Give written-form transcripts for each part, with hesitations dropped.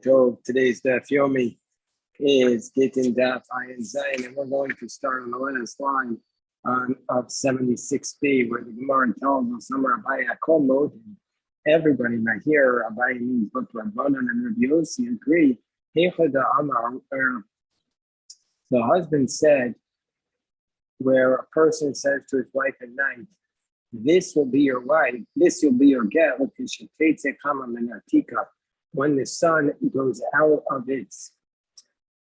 Tov. Today's Daf Yomi is Gittin Daf Ayin Zayin, and we're going to start on the last line of 76b, where the Gemara tells us, "Amar Abaye Akol Modin." Everybody might hear Abaye means both Rabbanan and Rabbi Yossi agree. Heichad Amar, where the husband said, where a person says to his wife at night, "This will be your wife, this will be your get," when the sun goes out of its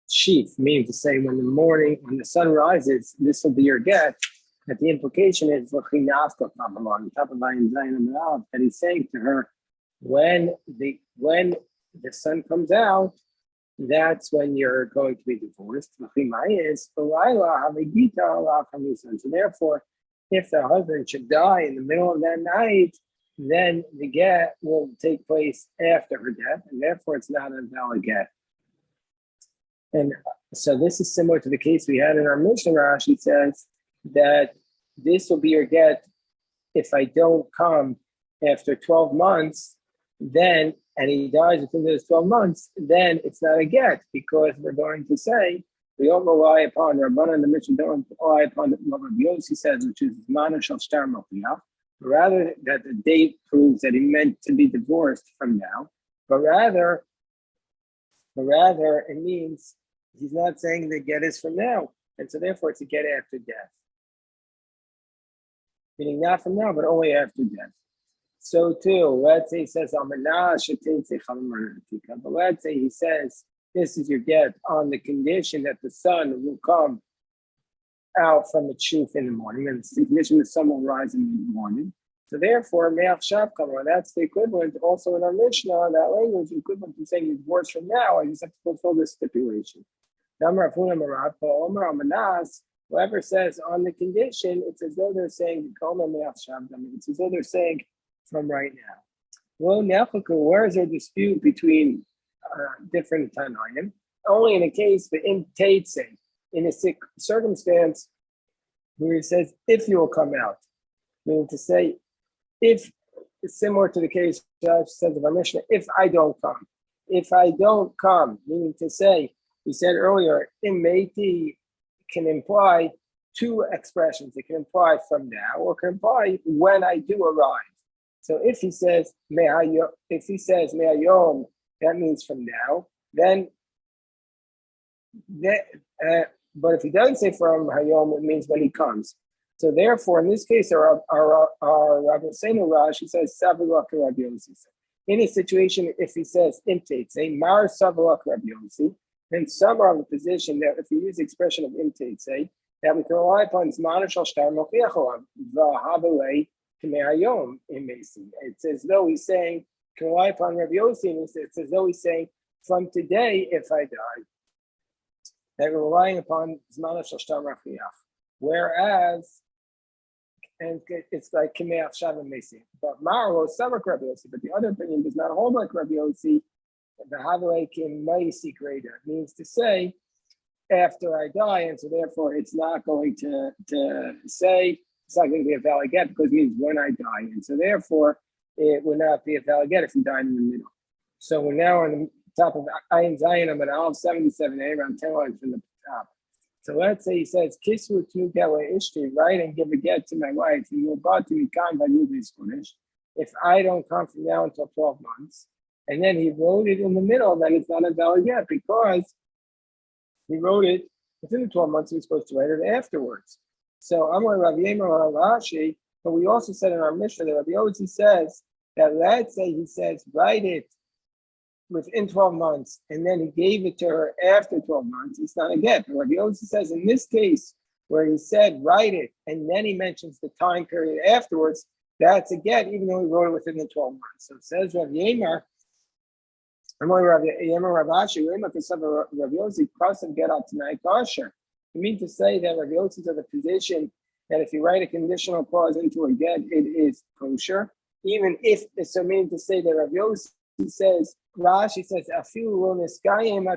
sheath, meaning to say when the sun rises, this will be your get. That the implication is that he's saying to her, when the sun comes out, that's when you're going to be divorced. So therefore, if the husband should die in the middle of that night, then the get will take place after her death, and therefore it's not a valid get. And so this is similar to the case we had in our Mishnah. Rashi says that this will be your get if I don't come after 12 months, then, and he dies within those 12 months, then it's not a get, because we're going to say we don't rely upon Rabbanan, the Mishnah don't rely upon what Rabbi Yossi says, which is Mana Shal Shtar Mokiyah. Rather that the date proves that he meant to be divorced from now, but rather it means he's not saying the get is from now, and so therefore it's a get after death. Meaning not from now, but only after death. So too, let's say he says, but let's say he says, this is your get on the condition that the sun will come out from the sheath in the morning, and the condition the sun will rise in the morning. So therefore, that's the equivalent also in our Mishnah, that language equivalent to saying divorce from now. I just have to fulfill this stipulation. Whoever says on the condition, it's as though they're saying, it's as though they're saying from right now. Well, where is there a dispute between different Tanaim? Only in a case, but in Teitzei, in a circumstance where it says, if you will come out, meaning to say, if it's similar to the case Judge says of our Mishnah, if I don't come, meaning to say, we said earlier, immeiti can imply two expressions. It can imply from now, or can imply when I do arrive. So if he says me'ayom, that means from now. But if he doesn't say from hayom, it means when he comes. So therefore, in this case, our Rabbi Seinu Rashi says Savilak Rabbi Yossi. In a situation, if he says imtate, say Mar Savilak Rabbi Yossi, then some are of the position that if you use the expression of imtate, say that we can rely upon Zman Shal Shtar Mochiach V'Havelei K'Me'ayom Imesi. It's as though he's saying can rely upon Rabbi Yossi, and it's as though he's saying from today, if I die, that we're relying upon Zman Shal Shtar Mochiach. Whereas, and it's like Kimeach Shavim Mesi. But Maro Samak Rabbi Yossi, but the other opinion does not hold like Rabbi Yossi. The Havelei Kim Mesi greater means to say after I die, and so therefore it's not going to say it's not going to be a valid get because it means when I die, and so therefore it would not be a valid get if you died in the middle. So we're now on the top of Ayin Zayin. I'm at Aleph 77a, around 10 lines from the top. So let's say he says, Kisru tu gawe ishti, write and give a get to my wife, and you'll got to be kind by you this Kurdish. If I don't come from now until 12 months, and then he wrote it in the middle, that it's not a valid get because he wrote it within the 12 months, he was supposed to write it afterwards. So I'm like Rav Yemer Rashi, but we also said in our Mishnah that Rabbi Yossi says that let's say he says, write it within 12 months, and then he gave it to her after 12 months, it's not a get. But Rabbi Yossi says in this case, where he said, write it, and then he mentions the time period afterwards, that's a get, even though he wrote it within the 12 months. So it says Rav Yemer, I'm only Rav Yemer Ravashi, Rav Yossi, Kasav get out tonight, kosher. You mean to say that Rav Yossi is of the position that if you write a conditional clause into a get, it is kosher, even if, so meaning to say that Rav Yossi says, Rashi says,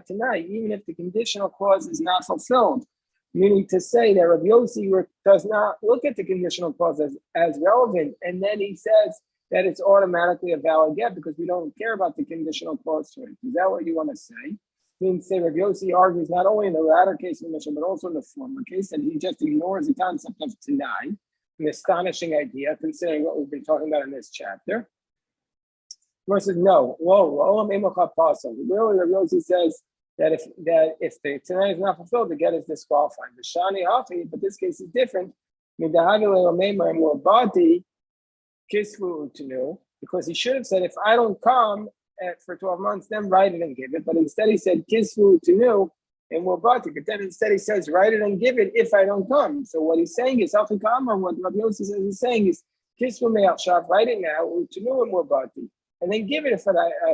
tonight, even if the conditional clause is not fulfilled, meaning to say that Rabbi Yossi does not look at the conditional clause as relevant, and then he says that it's automatically a valid get because we don't care about the conditional clause to it. Is that what you want to say? Means say Rabbi Yossi argues not only in the latter case of the Mishnah, but also in the former case, and he just ignores the concept of Tanai, an astonishing idea considering what we've been talking about in this chapter. Gemara says, no, really, Rabbi Yossi says that if the Tanai is not fulfilled, the get is disqualified. The Shani Hafi, but this case is different. Because he should have said, if I don't come for 12 months, then write it and give it. But instead he said, kisvu tenu and more bati. But then instead he says, write it and give it if I don't come. So what he's saying is, what Rabbi Yossi says he's saying is, kisvu me'al shav, write it now, tenu and more bati, and then give it if I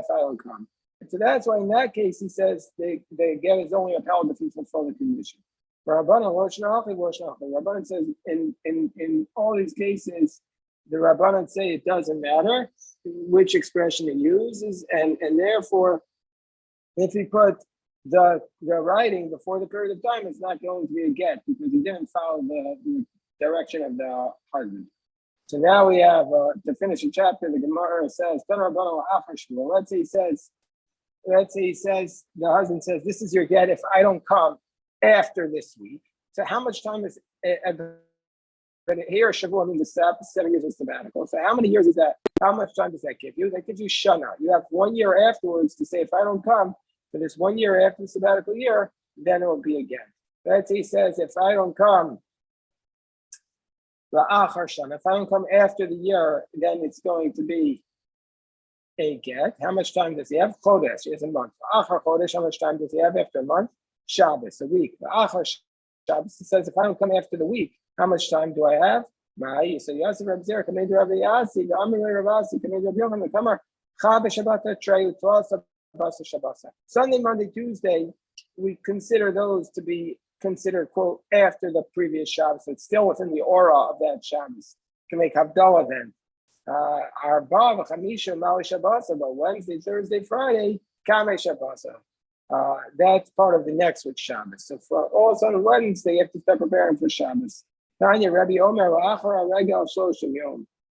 don't come. And so that's why in that case he says the get is only upheld if you fulfill the condition. Rabbanan says in all these cases, the Rabbanan say it doesn't matter which expression he uses, and therefore, if he put the writing before the period of time, it's not going to be a get because he didn't follow the direction of the husband. So now we have to finish the chapter. The Gemara says, let's say he says the husband says, "This is your get if I don't come after this week." So how much time is? But here, Shavuot means 7 years of sabbatical. So how many years is that? How much time does that give you? That gives you Shana. You have 1 year afterwards to say, if I don't come for this 1 year after the sabbatical year, then it will be again. That's he says, if I don't come, if I don't come after the year, then it's going to be a get. How much time does he have? Chodesh is a month. Achar Chodesh, how much time does he have after a month? Shabbos, a week. Achar Shabbos, he says, if I don't come after the week, how much time do I have? So Yosef Reb Zera, Kamei Rabbi Yasi, the Amri Rav Asi, Kamei Rabbi Yochanan, the Kamar, Chab Shabbata Treyu, Tvasa Basa Shabbasa. Sunday, Monday, Tuesday, we consider those to be considered, quote, after the previous Shabbos. It's still within the aura of that Shabbos. Can make Havdalah then. Arba, Chamisha, Mali Shabbasa, but Wednesday, Thursday, Friday, Kamei Shabbasa. That's part of the next week's Shabbos. So for also on Wednesday, you have to start preparing for Shabbos. Rabbi Omer,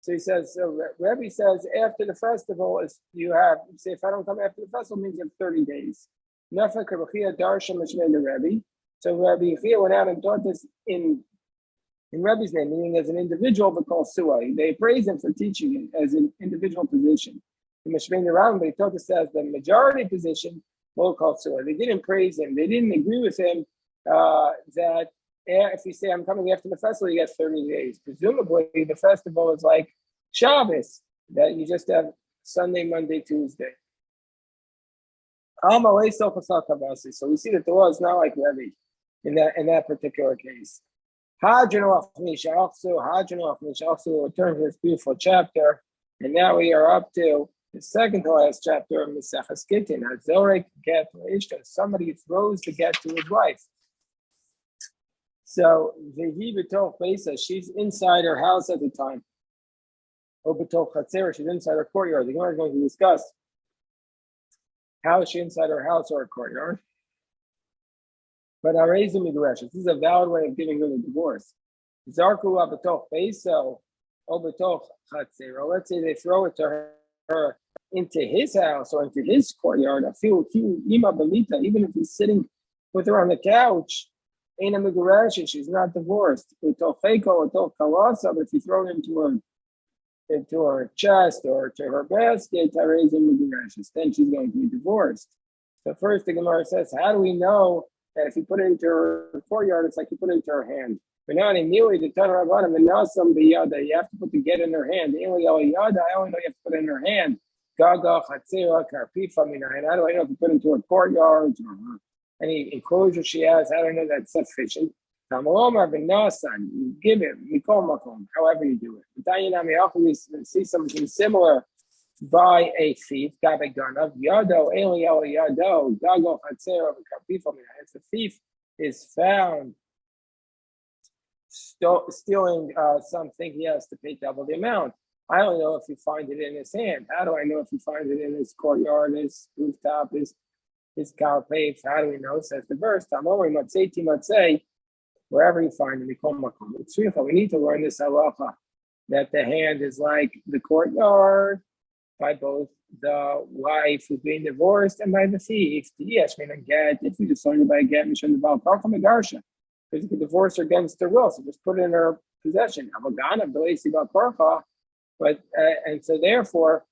so he says, Rabbi says, after the festival, is you have, say, if I don't come after the festival, means you have 30 days. So Rabbi Chia went out and taught this in Rabbi's name, meaning as an individual, but called Suai. They praise him for teaching it as an individual position. In Mishmein Rambam, they taught this as the majority position, called Suai. They didn't praise him. They didn't agree with him that if you say I'm coming after the festival, you get 30 days. Presumably, the festival is like Shabbos, that you just have Sunday, Monday, Tuesday. So we see that the law is not like Rebbe in that particular case. Also return to this beautiful chapter, and now we are up to the second to last chapter of Maseches Gittin. Somebody throws the get to his wife. So the B'toch Beisa, she's inside her house at the time. B'toch Chatzera, she's inside her courtyard. The Gemara is going to discuss how is she inside her house or her courtyard. But Arezim Midrash, this is a valid way of giving her the divorce. Zarku B'toch Beisa, B'toch Chatzera. Let's say they throw it to her into his house or into his courtyard. Even if he's sitting with her on the couch. Ain't a Megurash, she's not divorced. But if you throw it into her chest or to her basket, then she's going to be divorced. So first the Gemara says, how do we know that if you put it into her courtyard, it's like you put it into her hand? But now immediately the Tanna Rabbanan, you have to put the get in her hand. I only know you have to put it in her hand. Gaga, Chatzera, Karpifa, and how do I know if you put it into her courtyard or her any enclosure she has? I don't know that's sufficient. You give it, however you do it. We see something similar by a thief. If the thief is found stealing something, he has to pay double the amount. I don't know if you find it in his hand. How do I know if you find it in his courtyard, his rooftop, his cow paved? How do we know? Says the verse, wherever you find him, we need to learn this halacha that the hand is like the courtyard by both the wife who's being divorced and by the thief. Yes, I mean, get if we just learned about get Mishon Deval Karcha Megarsha, because you could divorce her against her will, so just put it in her possession. Avagana Belasi Bal Karcha, but and so therefore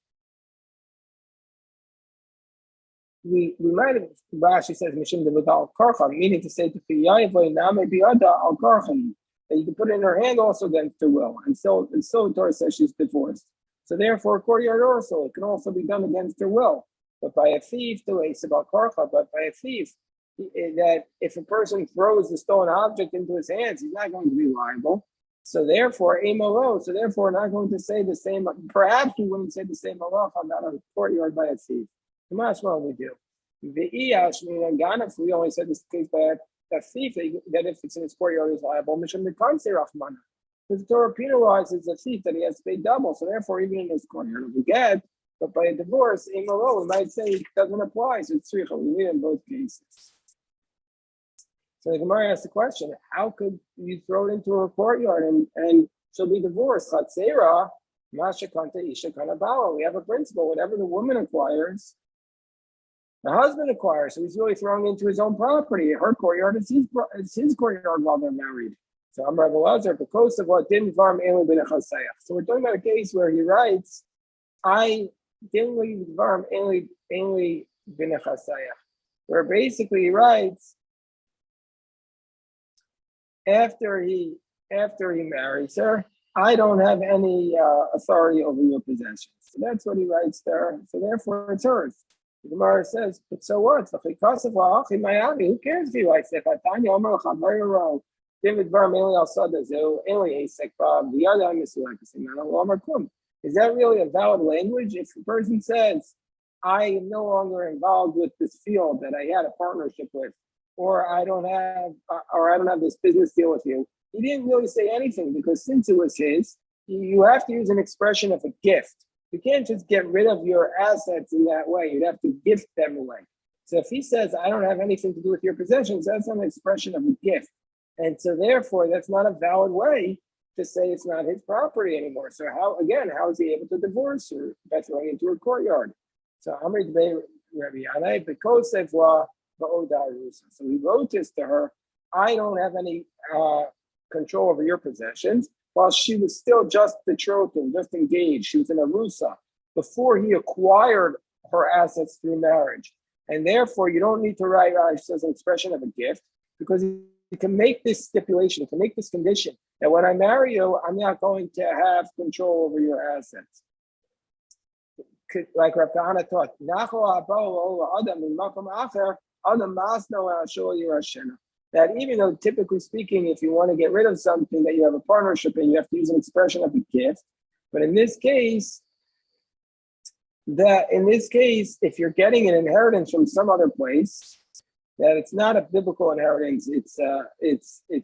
we might have Rashi says Mishon Deval Karcha, meaning to say to Fiyayivoy Name Biada Al Karcha, that you can put it in her hand also against her will, and so the Torah says she's divorced. So therefore, courtyard also, it can also be done against her will. But by a thief, it's about karcha, but by a thief, that if a person throws the stolen object into his hands, he's not going to be liable. So therefore, we're not going to say the same, perhaps we wouldn't say the same halacha about a courtyard by a thief. Well, we do. If we only said this case by a thief, that if it's in his courtyard is liable, Mishum the can't say Rahmana. Because the Torah penalizes a thief that he has to pay double. So therefore, even in his courtyard of the get, but by a divorce, we might say it doesn't apply. So it's tzricha. We need in both cases. So the Gemara asks the question: how could you throw it into her courtyard and she'll be divorced? Chatzera, masha kanta isha kanabala. We have a principle: whatever the woman acquires, the husband acquires. So he's really throwing into his own property. Her courtyard is his courtyard while they're married. So I'm Rabbi Lazar, because of what didn't farm Eli bin Chasayach. So we're talking about a case where he writes, I didn't leave farm Eli bin Chasayach, where basically he writes, after he marries her, I don't have any authority over your possessions. So that's what he writes there. So therefore it's hers. The Gemara says, but so what? Who cares if he writes that? Is that really a valid language? If a person says, I am no longer involved with this field that I had a partnership with, or I don't have this business deal with you, he didn't really say anything, because since it was his, you have to use an expression of a gift. You can't just get rid of your assets in that way. You'd have to gift them away. So if he says, I don't have anything to do with your possessions, that's an expression of a gift. And so therefore, that's not a valid way to say it's not his property anymore. So how is he able to divorce her by throwing into her courtyard? So Amri Debei Rabbi Yanai, because so he wrote this to her, I don't have any control over your possessions, while she was still just betrothed and just engaged. She was in a rusa before he acquired her assets through marriage. And therefore, you don't need to write as an expression of a gift, because you can make this stipulation, you can make this condition that when I marry you, I'm not going to have control over your assets. Like Rav Kahana taught, that even though typically speaking, if you want to get rid of something that you have a partnership in, you have to use an expression of a gift. But in this case, if you're getting an inheritance from some other place, that it's not a biblical inheritance. It's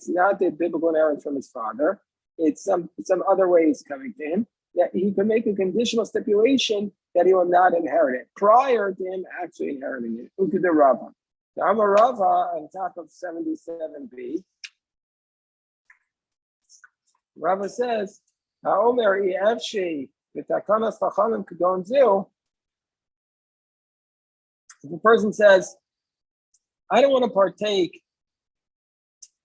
not the biblical inheritance from his father. It's some other ways coming to him. That he can make a conditional stipulation that he will not inherit it prior to him actually inheriting it. Look at the Rava. The Amar Rava on top of 77b. Rava says, "Haomer Efshi v'takanas tachanim kedon zil." If a person says, I don't want to partake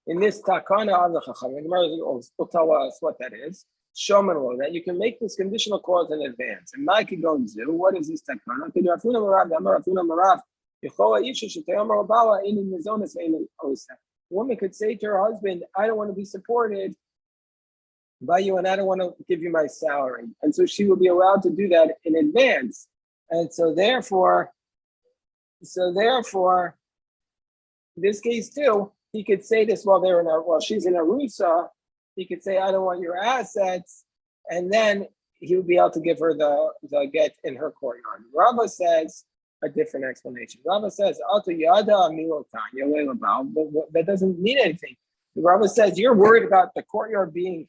in this takana of the chachamim, the Gemara will tell us what that is. Shoman law, that you can make this conditional clause in advance. And my kedon zil, what is this takana? A woman could say to her husband, I don't want to be supported by you, and I don't want to give you my salary. And so she will be allowed to do that in advance. And so therefore, in this case too, he could say this while she's in a rusa. He could say, I don't want your assets, and then he would be able to give her the get in her courtyard. Rava says a different explanation. Rava says, that doesn't mean anything. Rava says, you're worried about the courtyard being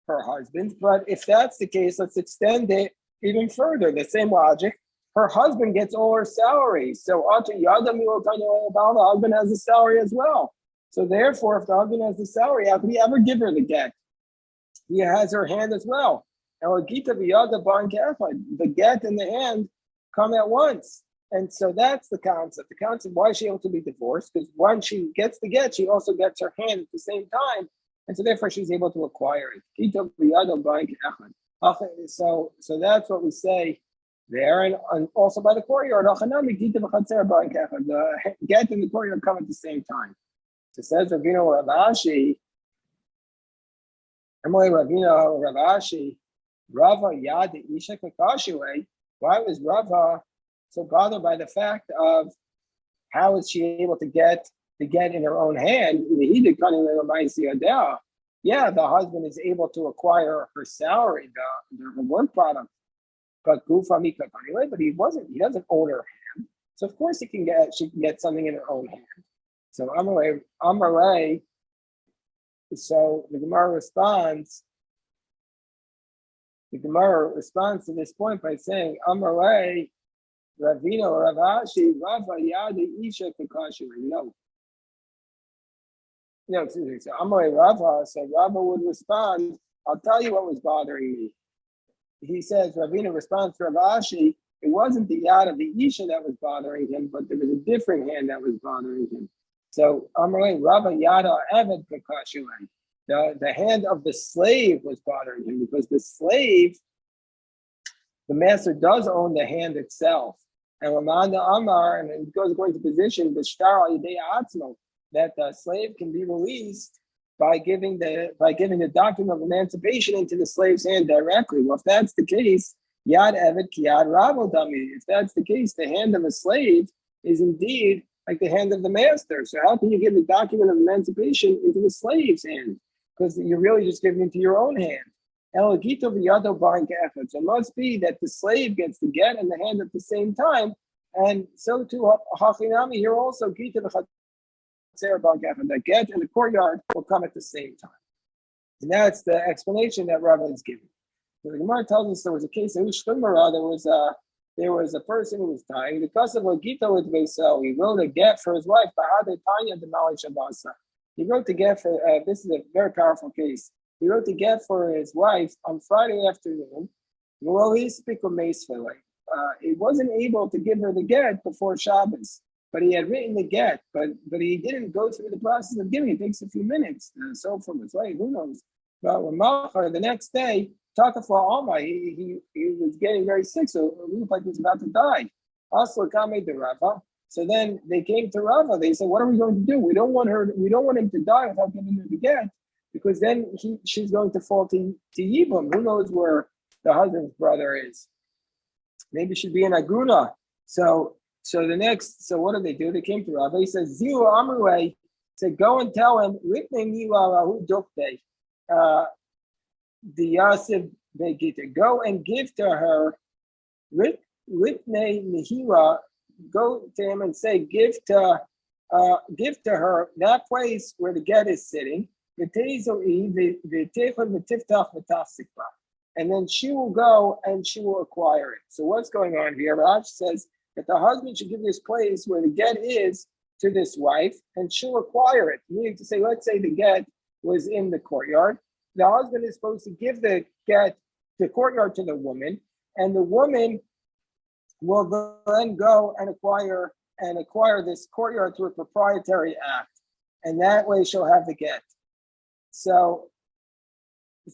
her husband's, but if that's the case, let's extend it even further. The same logic. Her husband gets all her salary. So the husband has a salary as well. So therefore, if the husband has the salary, how could he ever give her the get? he has her hand as well. And the get and the hand come at once. And so that's the concept. The concept, why is she able to be divorced? Because when she gets the get, she also gets her hand at the same time. And so therefore she's able to acquire it. So that's what we say there. And also by the courtyard, the get and the courtyard come at the same time. So it says Ravina Ravashi, Emily Ravina Ravashi, Rava Yad Isha Kakashue. Why was Rava so bothered by the fact of how is she able to get in her own hand? Yeah, the husband is able to acquire her salary, her work product, but he doesn't own her hand. So of course she can get something in her own hand. So Amalei, so the Gemara responds to this point by saying, Amalei, Ravina or Ravashi, Rava Yadi Isha Kakashiri. No, excuse me. So Amalei Rava, so Rava would respond, I'll tell you what was bothering me. He says, Ravina responds to Ravashi, it wasn't the yad of the Isha that was bothering him, but there was a different hand that was bothering him. So Amalei Rava Yada Eved Kakashiri. The hand of the slave was bothering him because the slave, the master does own the hand itself. And Ramanda Amar, and it goes according to position, the shtar that the slave can be released by giving the document of emancipation into the slave's hand directly. Well, if that's the case, Yad Evet Ki Yad Ravo Dami. If that's the case, the hand of a slave is indeed like the hand of the master. So how can you give the document of emancipation into the slave's hand? Because you're really just giving it to your own hand. So it must be that the slave gets the get and the hand at the same time. And so too, Hachinami here also, the get and the courtyard will come at the same time. And that's the explanation that Rava is giving. So the Gemara tells us there was a case in Ushtumara, there was a person who was dying. The Kasav Gita with Vesel, he wrote a get for his wife, he wrote the get for, this is a very powerful case. He wrote the get for his wife on Friday afternoon. Well, he wasn't able to give her the get before Shabbos, but he had written the get, but he didn't go through the process of giving it. It takes a few minutes. So from his wife, who knows? But when Malchar, the next day, Takafla Alma, he was getting very sick, so it looked like he was about to die. Asla Kame de Rava. So then they came to Rava. They said, "What are we going to do? We don't want him to die without giving her the get, because then she's going to fall to Yibum. Who knows where the husband's brother is? Maybe she'd be in Aguna." So what did they do? They came to Rava. He says, "Ziu Amruei," said, "Go and tell him, Ritne Niwa Rahu Dukte, the Yasif Begita. Go and give to her Ritne Nihira. Go to him and say, give to her that place where the get is sitting. And then she will go and she will acquire it." So what's going on here? Raj says that the husband should give this place where the get is to this wife, and she'll acquire it. Meaning to say, let's say the get was in the courtyard. The husband is supposed to give the get, the courtyard, to the woman, and the woman will then go and acquire this courtyard through a proprietary act, and that way she'll have the get. So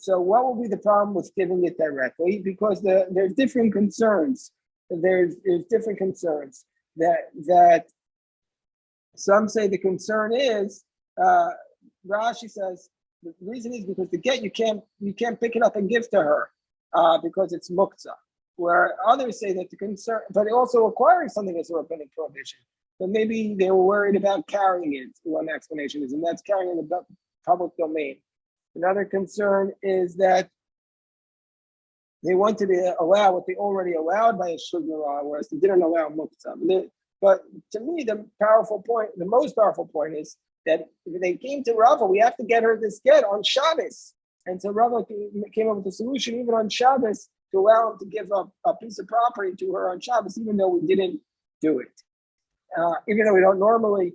what will be the problem with giving it directly? Because there's different concerns. There's different concerns that some say the concern is, Rashi says the reason is because the get you can't pick it up and give to her because it's muktzah. Where others say that the concern, but also acquiring something is a rabbinic prohibition. But maybe they were worried about carrying it. One explanation is, and that's carrying in the public domain. Another concern is that they wanted to allow what they already allowed by a shugara, whereas they didn't allow muktzah. But to me, the most powerful point is that if they came to Rava, we have to get her this get on Shabbos. And so Rava came up with a solution, even on Shabbos, to allow him to give up a piece of property to her on Shabbos, even though we didn't do it. Even though we don't normally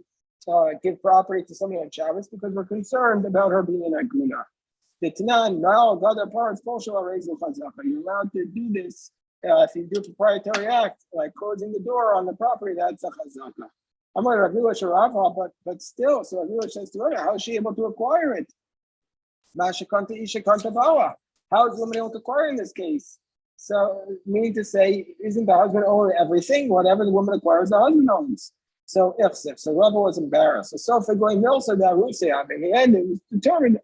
give property to somebody on Shabbos, because we're concerned about her being an aguna. The Tanan, now other parts, you're allowed to do this if you do a proprietary act, like closing the door on the property, that's a chazaka. I'm going to Rav Sharafa, but still, so Rav says to her, how is she able to acquire it? How is the woman able to acquire in this case? So, meaning to say, isn't the husband own everything? Whatever the woman acquires, the husband owns. So, so Rava was embarrassed. So, Sofa going Milsa da Rusea. In the end, it was determined,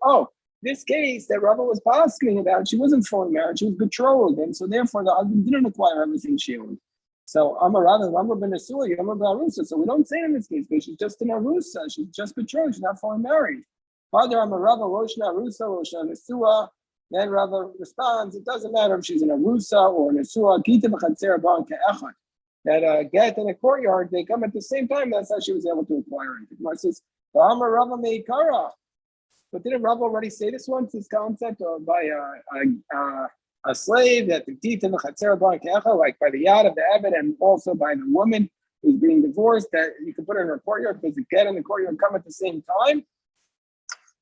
this case that Rava was asking about, she wasn't fully married, she was betrothed, and so therefore the husband didn't acquire everything she owned. So Amar Rava, Amar ben Asua, Amar Barusa. So we don't say in this case, but she's just in Arusa, she's just betrothed, she's not fully married. Father Amar Rava, Roshna Arusa, Roshna Asua. Then Rava responds, it doesn't matter if she's in Arusa or in Asua, Gittin v'chatzera ba'an ke'echad. That get in a courtyard, they come at the same time, that's how she was able to acquire it. The Gemara says, Amar Rava meikara. But didn't Rav already say this once, this concept of by a slave, that the teeth in the chatzera b'an like by the yad of the Eved, and also by the woman who's being divorced, that you can put her in her courtyard because the get and the courtyard come at the same time?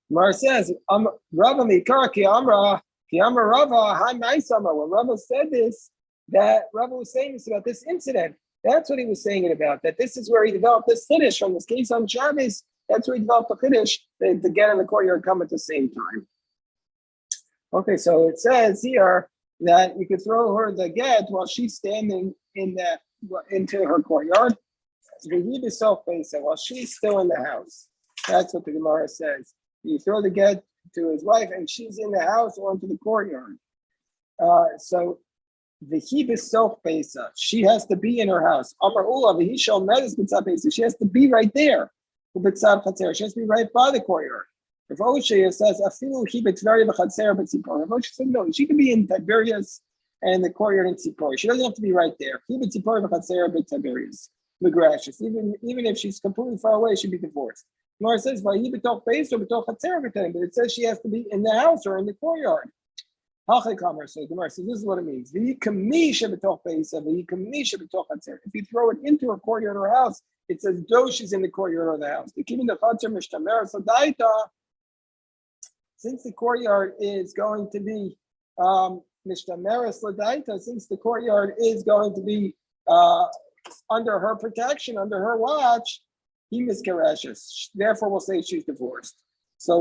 Mar says, Rava meikara ki amra Rava hi ma'isama. When Rava said this, that Rava was saying this about this incident. That's what he was saying it about. That this is where he developed this finish from this case on Shabbos. That's where he developed the Kiddush, the get and the courtyard come at the same time. Okay, so it says here that you could throw her the get while she's standing into her courtyard. While she's still in the house. That's what the Gemara says. You throw the get to his wife and she's in the house or into the courtyard. So the hibis self pesa, she has to be in her house. Amar Ula, v'hishal medis b'tzad pesa, she has to be right there. She has to be right by the courtyard. If Oshe says, "Afilu hibit very v'chatzer b'tzipor," Oshe said, "No, she can be in Tiberias and the courtyard in Tzipor. She doesn't have to be right there. Hibit tzipor v'chatzer b'Tiberias, Migrashis. Even if she's completely far away, she'd be divorced." Nor says, "V'hibitoch beis or b'toch chatzer b'tem," but it says she has to be in the house or in the courtyard. Hachei Kamer says, "Gemara says this is what it means. If you throw it into a courtyard or a house, it says though she's in the courtyard or the house. Since the courtyard is going to be mishtameres ladaita, since the courtyard is going to be under her protection, under her watch, he miscarashes. Therefore, we'll say she's divorced. So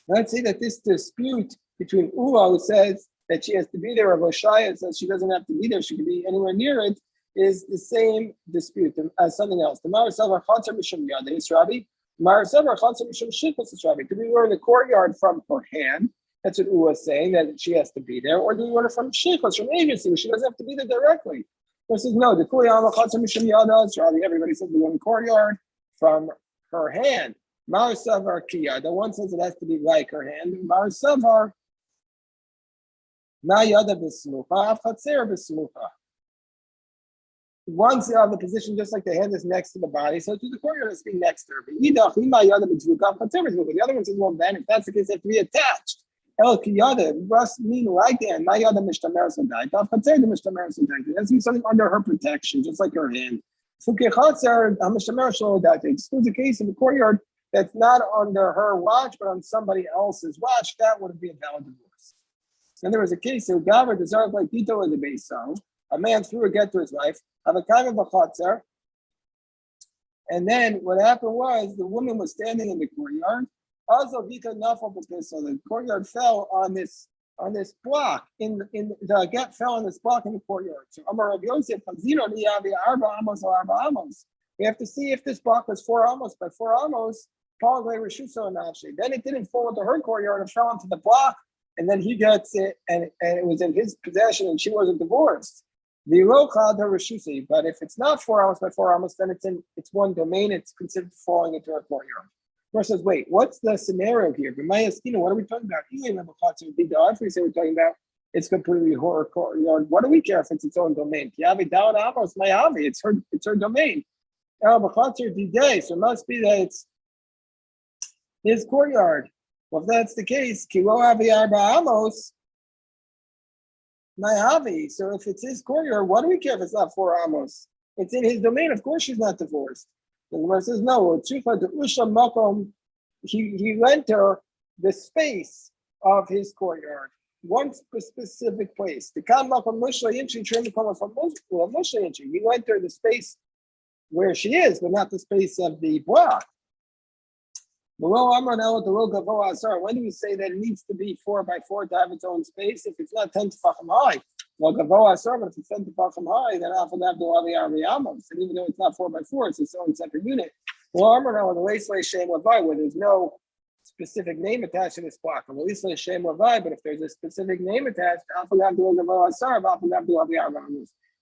let's say that this dispute between Ula, who says that she has to be there, or Voshaya says she doesn't have to be there, she can be anywhere near it, is the same dispute as something else. The Marasavar Chatzar Mishum Yadis Rabbi, Marasavar Chatzar Mishum Shikos Rabbi. Do we learn the courtyard from her hand? That's what Ula is saying, that she has to be there. Or do we learn it from Shikos, from agency, where she doesn't have to be there directly? He says, no, the Kuyama Chatzar Mishum Yadis Rabbi. Everybody says we learn the courtyard from her hand. Marasavar Kia. The one says it has to be like her hand. Marasavar Na Yada B'Smucha, Chatzer B'Smucha. One's on the position just like the hand is next to the body, so to the courtyard is being next to her. The other one says, well, then if that's the case, they have to be attached. El Kiyada must mean like that. My Yada Mishtameres Adai. That's something under her protection, just like her hand. Excludes the case in the courtyard that's not under her watch, but on somebody else's watch. That would be a valid divorce. And there was a case of Gavar deserved like Tito in the base. So a man threw a get to his wife, have a kind of a chatzar, and then what happened was the woman was standing in the courtyard. Also, Vita Nafal, so the courtyard fell on this block. The get fell on this block in the courtyard. So Amar Rav Yosef, we have to see if this block was 4 amos by 4 amos. Then it didn't fall into her courtyard; it fell into the block, and then he gets it, and it was in his possession, and she wasn't divorced. But if it's not 4 amos by 4 amos, then it's one domain. It's considered falling into her courtyard. Gemara says, wait, what's the scenario here? What are we talking about? If we say we're talking about it's completely her courtyard, what do we care if it's its own domain? It's her domain. So it must be that it's his courtyard. Well, if that's the case, so if it's his courtyard, what do we care if it's not 4 amos? It's in his domain. Of course she's not divorced. The Gemara says, no, he lent her the space of his courtyard, one specific place. The Kanmach of Mushla Yinchi, trying to come from Mushla Yinchi. He lent her the space where she is, but not the space of the block. When do we say that it needs to be 4x4 to have its own space? If it's not 10 tefachim high, well, but if it's 10 tefachim high, then I'll have to all the Ariyamos. And even though it's not 4x4, it's its own separate unit. Well, where there's no specific name attached to this block. But if there's a specific name attached,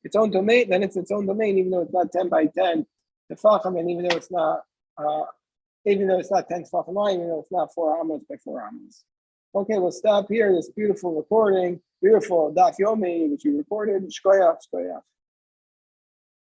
its own domain, then it's its own domain, even though it's not 10 by 10 tefachim, and even though it's not 10 tefachim high, even though it's not 4 amos by 4 amos. Okay, we'll stop here. This beautiful recording, beautiful daf yomi, which you recorded. Shkoyach, shkoyach.